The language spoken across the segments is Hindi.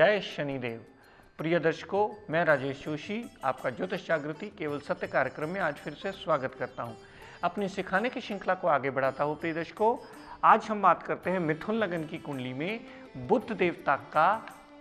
जय शनिदेव। प्रिय दर्शकों, मैं राजेश जोशी आपका ज्योतिष जागृति केवल सत्य कार्यक्रम में आज फिर से स्वागत करता हूं। अपनी सिखाने की श्रृंखला को आगे बढ़ाता हूं। प्रिय दर्शकों, आज हम बात करते हैं मिथुन लगन की कुंडली में बुध देवता का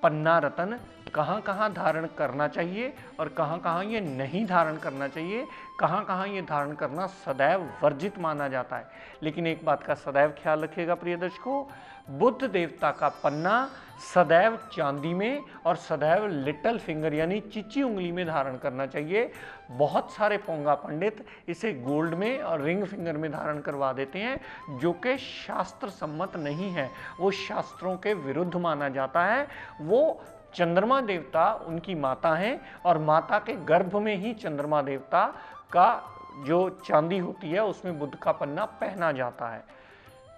पन्ना रतन कहां कहां धारण करना चाहिए और कहां कहां ये नहीं धारण करना चाहिए, कहां कहां ये धारण करना सदैव वर्जित माना जाता है। लेकिन एक बात का सदैव ख्याल रखिएगा प्रिय दर्शकों, बुध देवता का पन्ना सदैव चांदी में और सदैव लिटिल फिंगर यानी चिची उंगली में धारण करना चाहिए। बहुत सारे पोंगा पंडित इसे गोल्ड में और रिंग फिंगर में धारण करवा देते हैं, जो कि शास्त्र सम्मत नहीं है, वो शास्त्रों के विरुद्ध माना जाता है। वो चंद्रमा देवता उनकी माता हैं और माता के गर्भ में ही चंद्रमा देवता का जो चांदी होती है उसमें बुध का पन्ना पहना जाता है।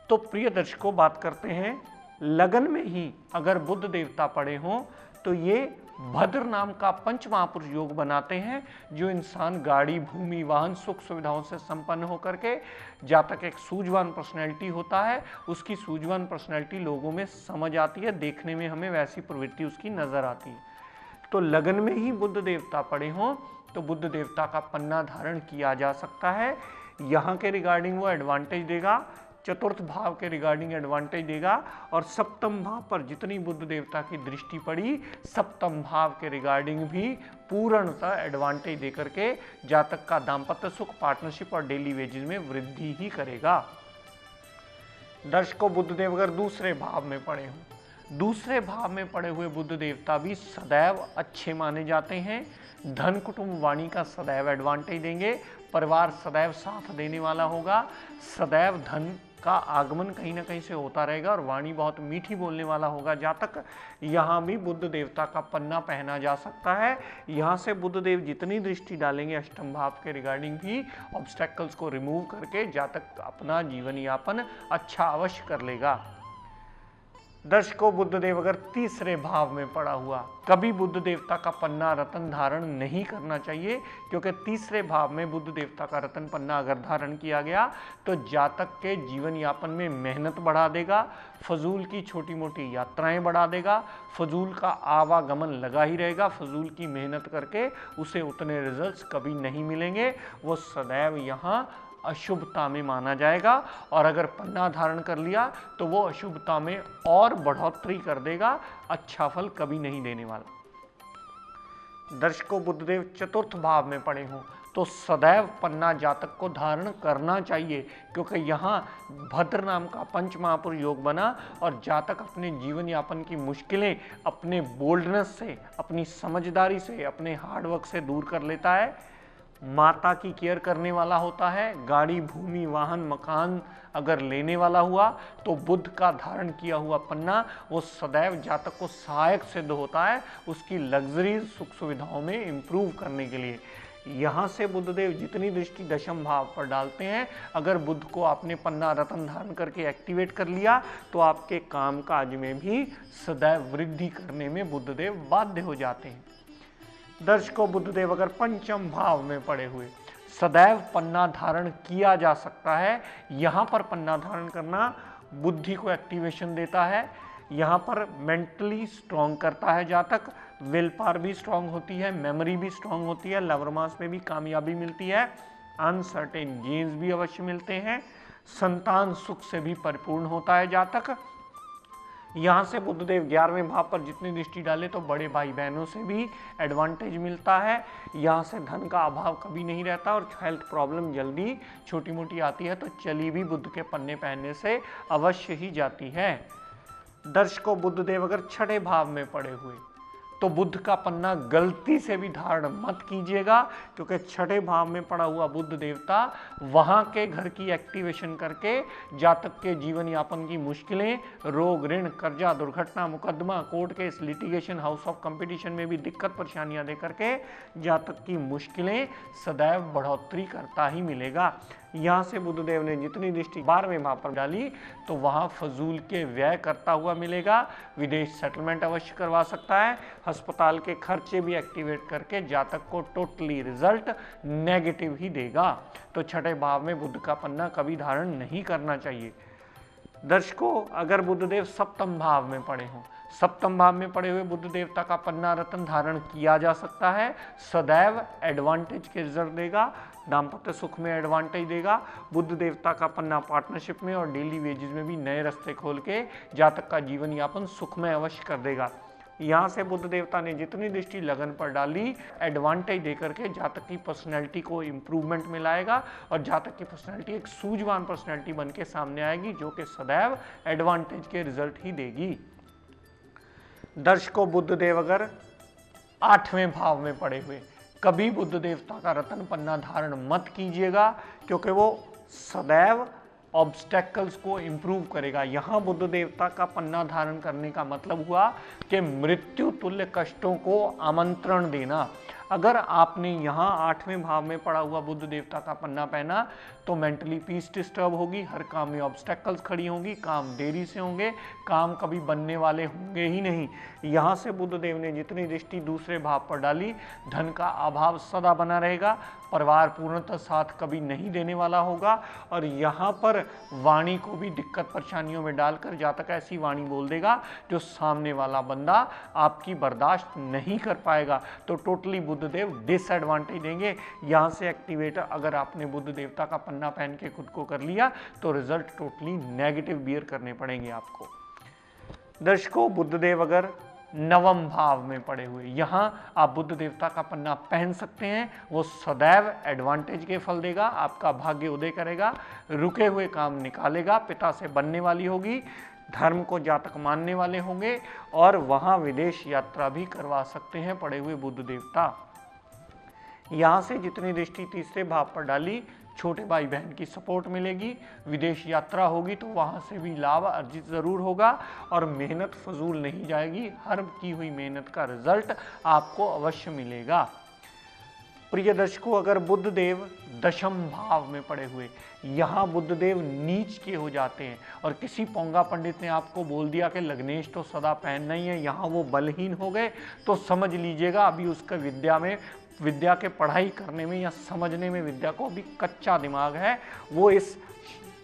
तो प्रिय दर्शकों, बात करते हैं लगन में ही अगर बुध देवता पड़े हों तो ये भद्र नाम का पंच महापुरुष योग बनाते हैं, जो इंसान गाड़ी, भूमि, वाहन, सुख सुविधाओं से संपन्न होकर के जातक एक सूझवान पर्सनैलिटी होता है, उसकी सूझवान पर्सनैलिटी लोगों में समझ आती है, देखने में हमें वैसी प्रवृत्ति उसकी नजर आती है। तो लगन में ही बुध देवता पड़े हों तो बुध देवता का पन्ना धारण किया जा सकता है। यहाँ के रिगार्डिंग वो एडवांटेज देगा, चतुर्थ भाव के रिगार्डिंग एडवांटेज देगा और सप्तम भाव पर जितनी बुध देवता की दृष्टि पड़ी सप्तम भाव के रिगार्डिंग भी पूर्णतः एडवांटेज देकर के जातक का दाम्पत्य सुख, पार्टनरशिप और डेली वेजेस में वृद्धि ही करेगा। दर्शकों, बुध देव अगर दूसरे भाव में पड़े हों, दूसरे भाव में पड़े हुए बुध देवता भी सदैव अच्छे माने जाते हैं। धन, कुटुंब, वाणी का सदैव एडवांटेज देंगे, परिवार सदैव साथ देने वाला होगा, सदैव धन का आगमन कहीं ना कहीं से होता रहेगा और वाणी बहुत मीठी बोलने वाला होगा जातक। यहाँ भी बुध देवता का पन्ना पहना जा सकता है। यहाँ से बुध देव जितनी दृष्टि डालेंगे अष्टम भाव के रिगार्डिंग भी ऑब्स्टेकल्स को रिमूव करके जातक अपना जीवन यापन अच्छा अवश्य कर लेगा। दर्शकों, बुध देव अगर तीसरे भाव में पड़ा हुआ, कभी बुध देवता का पन्ना रतन धारण नहीं करना चाहिए, क्योंकि तीसरे भाव में बुध देवता का रतन पन्ना अगर धारण किया गया तो जातक के जीवन यापन में मेहनत बढ़ा देगा, फजूल की छोटी मोटी यात्राएं बढ़ा देगा, फजूल का आवागमन लगा ही रहेगा, फजूल की मेहनत करके उसे उतने रिजल्ट्स कभी नहीं मिलेंगे, वो सदैव यहाँ अशुभता में माना जाएगा और अगर पन्ना धारण कर लिया तो वो अशुभता में और बढ़ोतरी कर देगा, अच्छा फल कभी नहीं देने वाला। दर्शकों, बुधदेव चतुर्थ भाव में पड़े हों तो सदैव पन्ना जातक को धारण करना चाहिए, क्योंकि यहाँ भद्र नाम का पंच महापुरुष योग बना और जातक अपने जीवन यापन की मुश्किलें अपने बोल्डनेस से, अपनी समझदारी से, अपने हार्डवर्क से दूर कर लेता है। माता की केयर करने वाला होता है, गाड़ी, भूमि, वाहन, मकान अगर लेने वाला हुआ तो बुध का धारण किया हुआ पन्ना वो सदैव जातक को सहायक सिद्ध होता है उसकी लग्जरी सुख सुविधाओं में इंप्रूव करने के लिए। यहाँ से बुधदेव जितनी दृष्टि दशम भाव पर डालते हैं, अगर बुध को आपने पन्ना रतन धारण करके एक्टिवेट कर लिया तो आपके काम काज में भी सदैव वृद्धि करने में बुधदेव बाध्य हो जाते हैं। दर्शकों, बुधदेव अगर पंचम भाव में पड़े हुए सदैव पन्ना धारण किया जा सकता है। यहाँ पर पन्ना धारण करना बुद्धि को एक्टिवेशन देता है, यहाँ पर मेंटली स्ट्रांग करता है जातक, विल पावर भी स्ट्रांग होती है, मेमोरी भी स्ट्रांग होती है, लवर मास में भी कामयाबी मिलती है, अनसर्टेन गेन्स भी अवश्य मिलते हैं, संतान सुख से भी परिपूर्ण होता है जातक। यहाँ से बुधदेव 11वें भाव पर जितनी दृष्टि डाले तो बड़े भाई बहनों से भी एडवांटेज मिलता है। यहाँ से धन का अभाव कभी नहीं रहता और हेल्थ प्रॉब्लम जल्दी छोटी मोटी आती है तो चली भी बुध के पन्ने पहनने से अवश्य ही जाती है। दर्शकों, बुधदेव अगर छठे भाव में पड़े हुए तो बुध का पन्ना गलती से भी धारण मत कीजिएगा, क्योंकि छठे भाव में पड़ा हुआ बुध देवता वहां के घर की एक्टिवेशन करके जातक के जीवन यापन की मुश्किलें, रोग, ऋण, कर्जा, दुर्घटना, मुकदमा, court case, litigation, house of competition में भी दिक्कत परेशानियां दे करके जातक की मुश्किलें सदैव बढ़ोतरी करता ही मिलेगा। यहाँ से बुधदेव ने जितनी दृष्टि 12वें भाव पर डाली तो वहाँ फजूल के व्यय करता हुआ मिलेगा, विदेश सेटलमेंट अवश्य करवा सकता है, अस्पताल के खर्चे भी एक्टिवेट करके जातक को टोटली रिजल्ट नेगेटिव ही देगा। तो छठे भाव में बुध का पन्ना कभी धारण नहीं करना चाहिए। दर्शकों, अगर बुधदेव सप्तम भाव में पड़े हों, सप्तम भाव में पड़े हुए बुध देवता का पन्ना रत्न धारण किया जा सकता है, सदैव एडवांटेज के रिजल्ट देगा, दाम्पत्य सुख में एडवांटेज देगा। बुध देवता का पन्ना पार्टनरशिप में और डेली वेजेस में भी नए रास्ते खोल के जातक का जीवन यापन सुखमय अवश्य कर देगा। यहाँ से बुध देवता ने जितनी दृष्टि लगन पर डाली, एडवांटेज देकर के जातक की पर्सनैलिटी को इम्प्रूवमेंट में लाएगा और जातक की पर्सनैलिटी एक सूझवान पर्सनैलिटी बन के सामने आएगी, जो कि सदैव एडवांटेज के रिजल्ट ही देगी। दर्शकों, बुध देव अगर 8वें भाव में पड़े हुए, कभी बुध देवता का रत्न पन्ना धारण मत कीजिएगा, क्योंकि वो सदैव ऑब्स्टेकल्स को इंप्रूव करेगा। यहाँ बुध देवता का पन्ना धारण करने का मतलब हुआ कि मृत्यु तुल्य कष्टों को आमंत्रण देना। अगर आपने यहाँ 8वें भाव में पड़ा हुआ बुध देवता का पन्ना पहना तो मेंटली पीस डिस्टर्ब होगी, हर काम में ऑब्स्टेकल्स खड़ी होंगी, काम देरी से होंगे, काम कभी बनने वाले होंगे ही नहीं। यहाँ से बुध देव ने जितनी दृष्टि दूसरे भाव पर डाली, धन का अभाव सदा बना रहेगा, परिवार पूर्णतः साथ कभी नहीं देने वाला होगा और यहाँ पर वाणी को भी दिक्कत परेशानियों में डालकर जातक ऐसी वाणी बोल देगा जो सामने वाला बंदा आपकी बर्दाश्त नहीं कर पाएगा। तो टोटली बुधदेव डिसएडवांटेज देंगे। यहाँ से एक्टिवेट अगर आपने बुध देवता का पन्ना पहन के खुद को कर लिया तो रिजल्ट टोटली नेगेटिव बियर करने पड़ेंगे आपको। दर्शकों, बुधदेव अगर 9वें भाव में पड़े हुए, यहाँ आप बुध देवता का पन्ना पहन सकते हैं, वो सदैव एडवांटेज के फल देगा, आपका भाग्य उदय करेगा, रुके हुए काम निकालेगा, पिता से बनने वाली होगी, धर्म को जातक मानने वाले होंगे और वहाँ विदेश यात्रा भी करवा सकते हैं पड़े हुए बुध देवता। यहाँ से जितनी दृष्टि तीसरे भाव पर डाली, छोटे भाई बहन की सपोर्ट मिलेगी, विदेश यात्रा होगी तो वहाँ से भी लाभ अर्जित जरूर होगा और मेहनत फजूल नहीं जाएगी, हर की हुई मेहनत का रिजल्ट आपको अवश्य मिलेगा। प्रिय दर्शकों, अगर बुधदेव 10वें भाव में पड़े हुए, यहाँ बुधदेव नीच के हो जाते हैं और किसी पोंगा पंडित ने आपको बोल दिया कि लग्नेश तो सदा पहनना ही है, यहाँ वो बलहीन हो गए, तो समझ लीजिएगा अभी उसका विद्या के पढ़ाई करने में या समझने में विद्या को अभी कच्चा दिमाग है। वो इस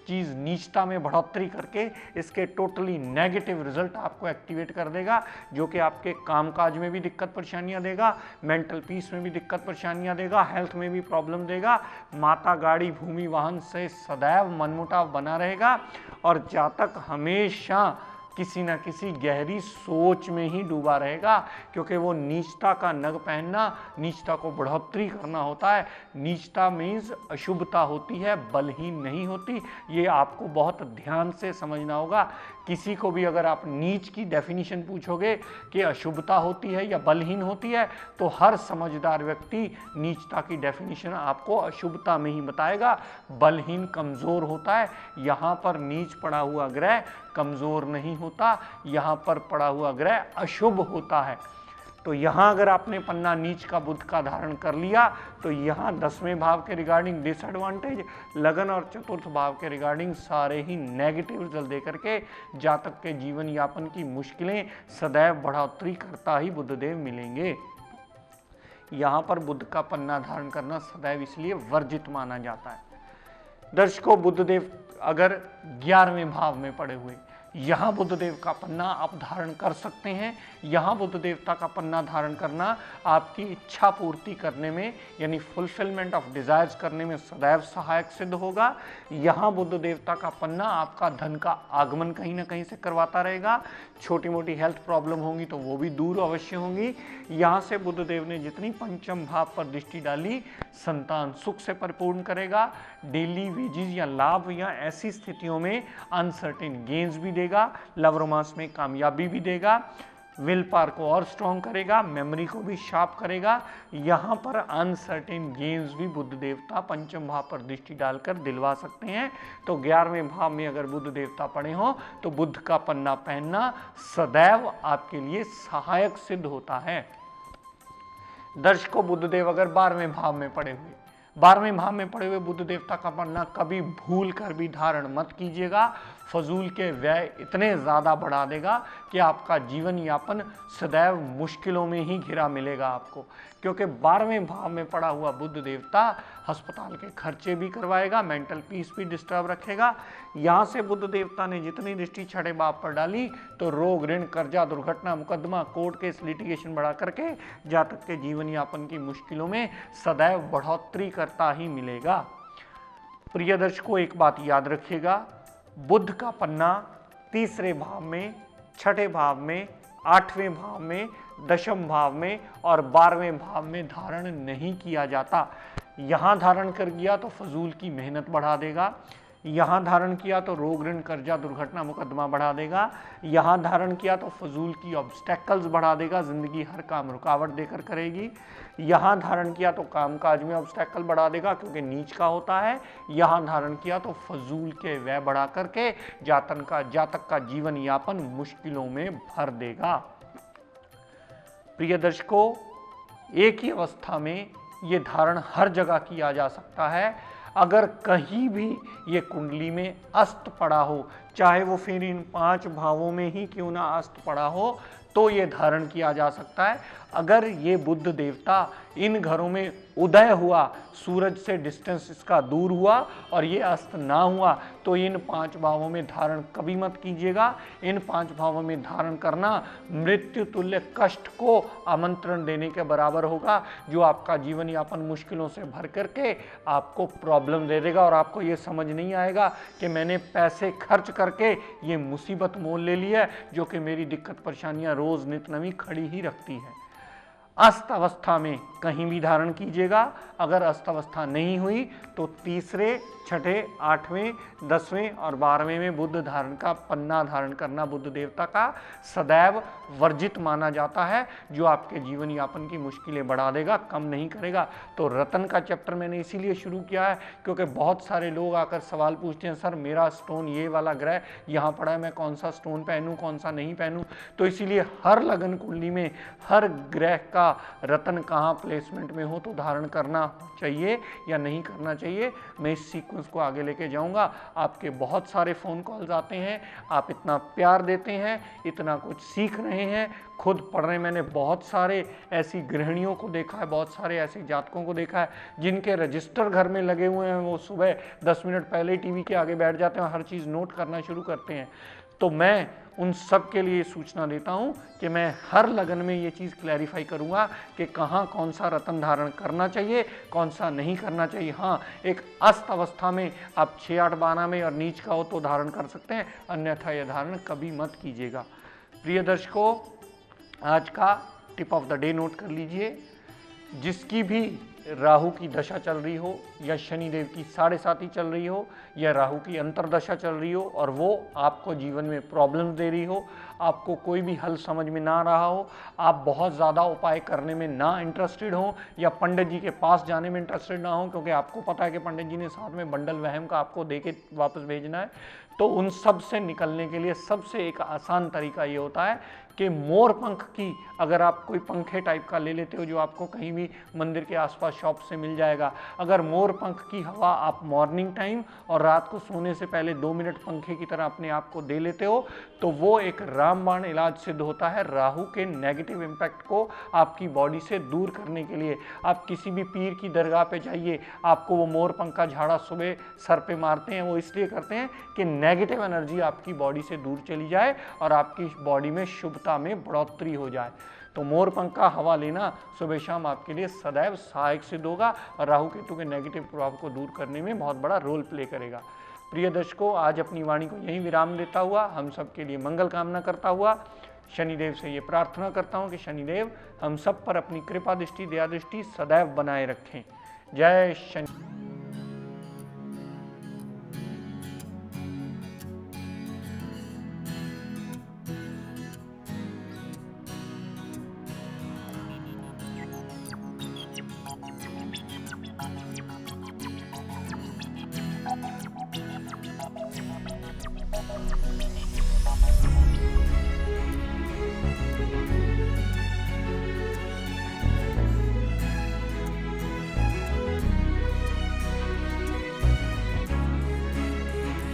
चीज़ नीचता में बढ़ोतरी करके इसके टोटली नेगेटिव रिजल्ट आपको एक्टिवेट कर देगा, जो कि आपके कामकाज में भी दिक्कत परेशानियां देगा, मेंटल पीस में भी दिक्कत परेशानियां देगा, हेल्थ में भी प्रॉब्लम देगा, माता गाड़ी भूमि वाहन से सदैव मनमुटाव बना रहेगा और जातक हमेशा किसी न किसी गहरी सोच में ही डूबा रहेगा, क्योंकि वो नीचता का नग पहनना, नीचता को बढ़ोतरी करना होता है। नीचता मीन्स अशुभता होती है, बलहीन नहीं होती। ये आपको बहुत ध्यान से समझना होगा। किसी को भी अगर आप नीच की डेफिनेशन पूछोगे कि अशुभता होती है या बलहीन होती है, तो हर समझदार व्यक्ति नीचता की डेफिनेशन आपको अशुभता में ही बताएगा। बलहीन कमज़ोर होता है, यहाँ पर नीच पड़ा हुआ ग्रह कमज़ोर नहीं होता, यहाँ पर पड़ा हुआ ग्रह अशुभ होता है। तो यहाँ अगर आपने पन्ना नीच का बुध का धारण कर लिया तो यहाँ 10वें भाव के रिगार्डिंग डिसएडवांटेज, लगन और चतुर्थ भाव के रिगार्डिंग सारे ही नेगेटिव रिजल्ट दे करके जातक के जीवन यापन की मुश्किलें सदैव बढ़ोतरी करता ही बुधदेव मिलेंगे। यहाँ पर बुध का पन्ना धारण करना सदैव इसलिए वर्जित माना जाता है। दर्शकों, बुधदेव अगर 11वें भाव में पड़े हुए, यहाँ बुधदेव का पन्ना आप धारण कर सकते हैं। यहाँ बुध देवता का पन्ना धारण करना आपकी इच्छा पूर्ति करने में यानी फुलफिलमेंट ऑफ डिजायर्स करने में सदैव सहायक सिद्ध होगा। यहाँ बुध देवता का पन्ना आपका धन का आगमन कहीं ना कहीं से करवाता रहेगा। छोटी मोटी हेल्थ प्रॉब्लम होंगी तो वो भी दूर अवश्य होंगी। यहाँ से बुधदेव ने जितनी पंचम भाव पर दृष्टि डाली, संतान सुख से परिपूर्ण करेगा, डेली वेजेस या लाभ या ऐसी स्थितियों में अनसर्टेन गेन्स भी देगा, लव रोमांस में कामयाबी भी देगा, विल पावर को और स्ट्रॉन्ग करेगा, मेमोरी को भी शार्प करेगा। यहाँ पर अनसर्टेन गेम्स भी बुध देवता पंचम भाव पर दृष्टि डालकर दिलवा सकते हैं। तो 11वें भाव में अगर बुध देवता पड़े हों तो बुध का पन्ना पहनना सदैव आपके लिए सहायक सिद्ध होता है। दर्शकों, बुधदेव अगर 12वें भाव में पड़े हुए, 12वें भाव में पड़े हुए बुध देवता का पन्ना कभी भूल कर भी धारण मत कीजिएगा। फजूल के व्यय इतने ज़्यादा बढ़ा देगा कि आपका जीवन यापन सदैव मुश्किलों में ही घिरा मिलेगा आपको, क्योंकि 12वें भाव में पड़ा हुआ बुध देवता अस्पताल के खर्चे भी करवाएगा, मेंटल पीस भी डिस्टर्ब रखेगा। यहाँ से बुध देवता ने जितनी दृष्टि छठे भाव पर डाली तो रोग, ऋण, कर्जा, दुर्घटना, मुकदमा, कोर्ट केस, लिटिगेशन बढ़ा करके जातक के जीवन यापन की मुश्किलों में सदैव बढ़ोतरी करता ही मिलेगा। प्रिय दर्शकों, एक बात याद रखिएगा, बुध का पन्ना तीसरे भाव में, छठे भाव में, 8वें भाव में, 10वें भाव में और 12वें भाव में धारण नहीं किया जाता। यहाँ धारण कर गया तो फजूल की मेहनत बढ़ा देगा, यहाँ धारण किया तो रोग, ऋण, कर्जा, दुर्घटना, मुकदमा बढ़ा देगा, यहाँ धारण किया तो फजूल की ऑब्स्टेकल्स बढ़ा देगा, जिंदगी हर काम रुकावट देकर करेगी, यहाँ धारण किया तो कामकाज में ऑब्स्टेकल बढ़ा देगा क्योंकि नीच का होता है, यहाँ धारण किया तो फजूल के व्यय बढ़ा करके जातक का जीवन यापन मुश्किलों में भर देगा। प्रिय दर्शकों, एक ही अवस्था में ये धारण हर जगह किया जा सकता है। अगर कहीं भी ये कुंडली में अस्त पड़ा हो, चाहे वो फिर इन 5 भावों में ही क्यों ना अस्त पड़ा हो, तो ये धारण किया जा सकता है। अगर ये बुध देवता इन घरों में उदय हुआ, सूरज से डिस्टेंस इसका दूर हुआ और ये अस्त ना हुआ, तो इन 5 भावों में धारण कभी मत कीजिएगा। इन 5 भावों में धारण करना मृत्यु तुल्य कष्ट को आमंत्रण देने के बराबर होगा, जो आपका जीवन यापन मुश्किलों से भर करके आपको प्रॉब्लम दे देगा और आपको ये समझ नहीं आएगा कि मैंने पैसे खर्च करके ये मुसीबत मोल ले ली है, जो कि मेरी दिक्कत परेशानियां रोज नित नवी खड़ी ही रखती है। अस्त अवस्था में कहीं भी धारण कीजिएगा। अगर अस्त अवस्था नहीं हुई तो तीसरे, छठे, 8वें, 10वें और 12वें में बुध धारण का पन्ना धारण करना बुध देवता का सदैव वर्जित माना जाता है, जो आपके जीवन यापन की मुश्किलें बढ़ा देगा, कम नहीं करेगा। तो रतन का चैप्टर मैंने इसीलिए शुरू किया है क्योंकि बहुत सारे लोग आकर सवाल पूछते हैं, सर मेरा स्टोन ये वाला ग्रह यहाँ पड़ा है, मैं कौन सा स्टोन पहनूं, कौन सा नहीं पहनूं। तो इसीलिए हर लगन कुंडली में हर ग्रह का रतन कहाँ प्लेसमेंट में हो तो धारण करना चाहिए या नहीं करना चाहिए, मैं इस सीक्वेंस को आगे लेके जाऊंगा। आपके बहुत सारे फ़ोन कॉल्स आते हैं, आप इतना प्यार देते हैं, इतना कुछ सीख रहे हैं, खुद पढ़ रहे हैं। मैंने बहुत सारे ऐसी गृहिणियों को देखा है, बहुत सारे ऐसे जातकों को देखा है जिनके रजिस्टर घर में लगे हुए हैं, वो सुबह 10 मिनट पहले ही टीवी के आगे बैठ जाते हैं, हर चीज़ नोट करना शुरू करते हैं। तो मैं उन सब के लिए सूचना देता हूं कि मैं हर लगन में ये चीज़ क्लैरिफाई करूंगा कि कहाँ कौन सा रतन धारण करना चाहिए, कौन सा नहीं करना चाहिए। हाँ, एक अस्त अवस्था में आप 6, 8, 12 में और नीच का हो तो धारण कर सकते हैं, अन्यथा यह धारण कभी मत कीजिएगा। प्रिय दर्शकों, आज का tip of the day note कर लीजिए। जिसकी भी राहु की दशा चल रही हो या शनिदेव की 7.5 चल रही हो या राहु की अंतरदशा चल रही हो और वो आपको जीवन में प्रॉब्लम्स दे रही हो, आपको कोई भी हल समझ में ना रहा हो, आप बहुत ज़्यादा उपाय करने में ना इंटरेस्टेड हो या पंडित जी के पास जाने में इंटरेस्टेड ना हो क्योंकि आपको पता है कि पंडित जी ने साथ में बंडल वहम का आपको दे के वापस भेजना है, तो उन सब से निकलने के लिए सबसे एक आसान तरीका ये होता है कि मोर पंख की, अगर आप कोई पंखे टाइप का ले लेते हो जो आपको कहीं भी मंदिर के आसपास शॉप से मिल जाएगा, अगर मोर पंख की हवा आप मॉर्निंग टाइम और रात को सोने से पहले 2 मिनट पंखे की तरह अपने आप को दे लेते हो तो वो एक रामबाण इलाज सिद्ध होता है राहु के नेगेटिव इम्पैक्ट को आपकी बॉडी से दूर करने के लिए। आप किसी भी पीर की दरगाह पे जाइए, आपको वो मोर पंख का झाड़ा सुबह सर पे मारते हैं, वो इसलिए करते हैं कि नेगेटिव एनर्जी आपकी बॉडी से दूर चली जाए और आपकी बॉडी में शुभता में बढ़ोतरी हो जाए। तो मोर पंख का हवा लेना सुबह शाम आपके लिए सदैव सहायक सिद्ध होगा और राहु केतु के नेगेटिव प्रभाव को दूर करने में बहुत बड़ा रोल प्ले करेगा। प्रिय दर्शकों, आज अपनी वाणी को यहीं विराम देता हुआ हम सबके लिए मंगल कामना करता हुआ शनिदेव से ये प्रार्थना करता हूँ कि शनिदेव हम सब पर अपनी कृपा दृष्टि, दया दृष्टि सदैव बनाए रखें। जय शनि।